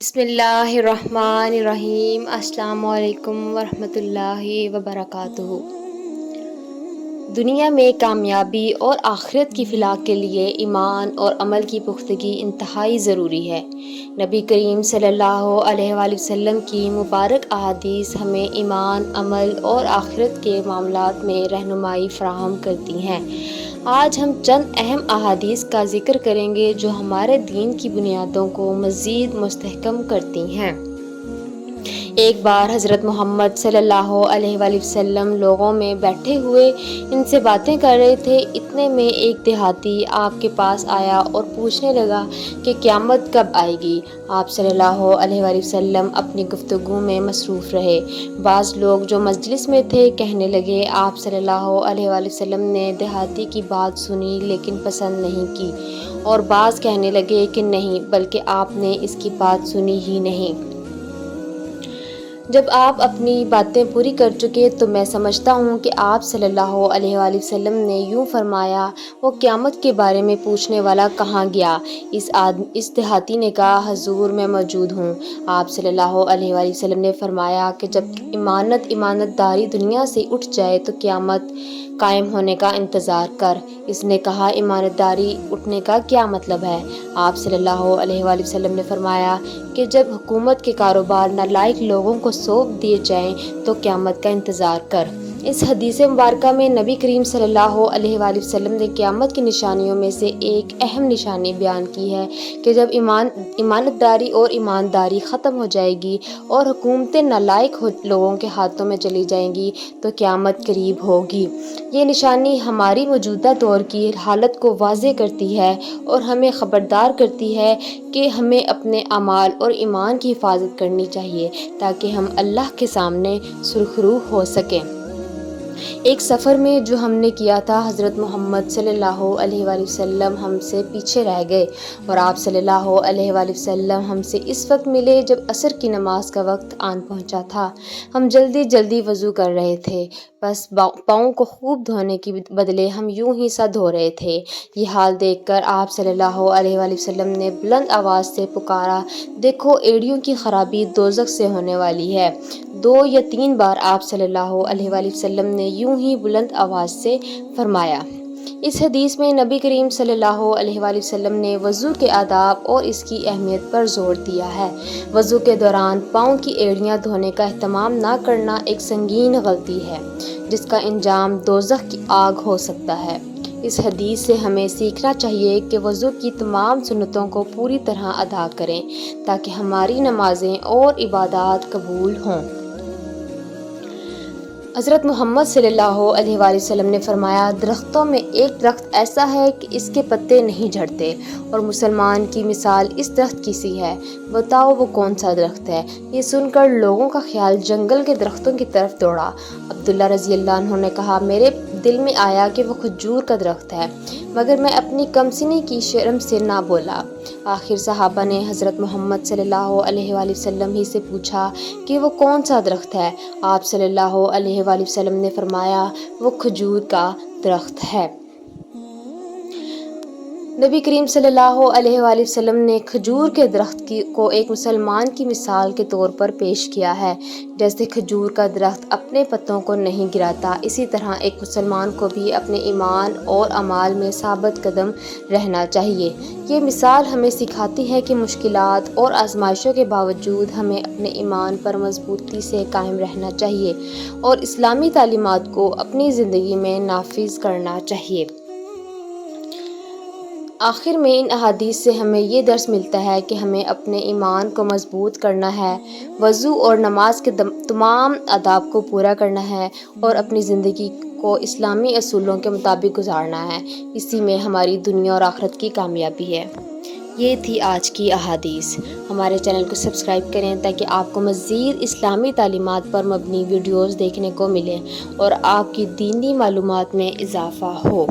بسم اللہ الرحمن الرحیم۔ السلام علیکم ورحمۃ اللہ وبرکاتہ۔ دنیا میں کامیابی اور آخرت کی فلاح کے لیے ایمان اور عمل کی پختگی انتہائی ضروری ہے۔ نبی کریم صلی اللہ علیہ وآلہ وسلم کی مبارک احادیث ہمیں ایمان، عمل اور آخرت کے معاملات میں رہنمائی فراہم کرتی ہیں۔ آج ہم چند اہم احادیث کا ذکر کریں گے جو ہمارے دین کی بنیادوں کو مزید مستحکم کرتی ہیں۔ ایک بار حضرت محمد صلی اللہ علیہ وآلہ وسلم لوگوں میں بیٹھے ہوئے ان سے باتیں کر رہے تھے۔ اتنے میں ایک دیہاتی آپ کے پاس آیا اور پوچھنے لگا کہ قیامت کب آئے گی؟ آپ صلی اللہ علیہ وآلہ وسلم اپنی گفتگو میں مصروف رہے۔ بعض لوگ جو مجلس میں تھے کہنے لگے، آپ صلی اللہ علیہ وآلہ وسلم نے دیہاتی کی بات سنی لیکن پسند نہیں کی، اور بعض کہنے لگے کہ نہیں، بلکہ آپ نے اس کی بات سنی ہی نہیں۔ جب آپ اپنی باتیں پوری کر چکے تو میں سمجھتا ہوں کہ آپ صلی اللہ علیہ وآلہ وسلم نے یوں فرمایا، وہ قیامت کے بارے میں پوچھنے والا کہاں گیا؟ اس دیہاتی نے کہا، حضور میں موجود ہوں۔ آپ صلی اللہ علیہ وآلہ وسلم نے فرمایا کہ جب امانت داری دنیا سے اٹھ جائے تو قیامت قائم ہونے کا انتظار کر۔ اس نے کہا، امانت داری اٹھنے کا کیا مطلب ہے؟ آپ صلی اللہ علیہ وآلہ وسلم نے فرمایا کہ جب حکومت کے کاروبار نالائق لوگوں کو سونپ دیے جائیں تو قیامت کا انتظار کر۔ اس حدیث مبارکہ میں نبی کریم صلی اللہ علیہ وآلہ وسلم نے قیامت کی نشانیوں میں سے ایک اہم نشانی بیان کی ہے کہ جب امانت داری اور ایمانداری ختم ہو جائے گی اور حکومتیں نالائق لوگوں کے ہاتھوں میں چلی جائیں گی تو قیامت قریب ہوگی۔ یہ نشانی ہماری موجودہ دور کی حالت کو واضح کرتی ہے اور ہمیں خبردار کرتی ہے کہ ہمیں اپنے اعمال اور ایمان کی حفاظت کرنی چاہیے تاکہ ہم اللہ کے سامنے سرخرو ہو سکیں۔ ایک سفر میں جو ہم نے کیا تھا، حضرت محمد صلی اللہ علیہ وآلہ وسلم ہم سے پیچھے رہ گئے اور آپ صلی اللہ علیہ وآلہ وسلم ہم سے اس وقت ملے جب عصر کی نماز کا وقت آن پہنچا تھا۔ ہم جلدی وضو کر رہے تھے، بس پاؤں کو خوب دھونے کی بدلے ہم یوں ہی سا دھو رہے تھے۔ یہ حال دیکھ کر آپ صلی اللہ علیہ وآلہ وسلم نے بلند آواز سے پکارا، دیکھو ایڑیوں کی خرابی دوزخ سے ہونے والی ہے۔ 2 یا 3 بار آپ صلی اللہ علیہ وآلہ وسلم نے یوں ہی بلند آواز سے فرمایا۔ اس حدیث میں نبی کریم صلی اللہ علیہ وآلہ وسلم نے وضو کے آداب اور اس کی اہمیت پر زور دیا ہے۔ وضو کے دوران پاؤں کی ایڑیاں دھونے کا اہتمام نہ کرنا ایک سنگین غلطی ہے جس کا انجام دوزخ کی آگ ہو سکتا ہے۔ اس حدیث سے ہمیں سیکھنا چاہیے کہ وضو کی تمام سنتوں کو پوری طرح ادا کریں تاکہ ہماری نمازیں اور عبادات قبول ہوں۔ حضرت محمد صلی اللہ علیہ وآلہ وسلم نے فرمایا، درختوں میں ایک درخت ایسا ہے کہ اس کے پتے نہیں جھڑتے، اور مسلمان کی مثال اس درخت کی سی ہے۔ بتاؤ وہ کون سا درخت ہے؟ یہ سن کر لوگوں کا خیال جنگل کے درختوں کی طرف دوڑا۔ عبداللہ رضی اللہ عنہ نے کہا، میرے دل میں آیا کہ وہ کھجور کا درخت ہے، مگر میں اپنی کمسنی کی شرم سے نہ بولا۔ آخر صحابہ نے حضرت محمد صلی اللہ علیہ وآلہ وسلم ہی سے پوچھا کہ وہ کون سا درخت ہے؟ آپ صلی اللہ علیہ وآلہ وسلم نے فرمایا، وہ کھجور کا درخت ہے۔ نبی کریم صلی اللہ علیہ وآلہ وسلم نے کھجور کے درخت کو ایک مسلمان کی مثال کے طور پر پیش کیا ہے۔ جیسے کھجور کا درخت اپنے پتوں کو نہیں گراتا، اسی طرح ایک مسلمان کو بھی اپنے ایمان اور اعمال میں ثابت قدم رہنا چاہیے۔ یہ مثال ہمیں سکھاتی ہے کہ مشکلات اور آزمائشوں کے باوجود ہمیں اپنے ایمان پر مضبوطی سے قائم رہنا چاہیے اور اسلامی تعلیمات کو اپنی زندگی میں نافذ کرنا چاہیے۔ آخر میں ان احادیث سے ہمیں یہ درس ملتا ہے کہ ہمیں اپنے ایمان کو مضبوط کرنا ہے، وضو اور نماز کے تمام آداب کو پورا کرنا ہے اور اپنی زندگی کو اسلامی اصولوں کے مطابق گزارنا ہے۔ اسی میں ہماری دنیا اور آخرت کی کامیابی ہے۔ یہ تھی آج کی احادیث۔ ہمارے چینل کو سبسکرائب کریں تاکہ آپ کو مزید اسلامی تعلیمات پر مبنی ویڈیوز دیکھنے کو ملیں اور آپ کی دینی معلومات میں اضافہ ہو۔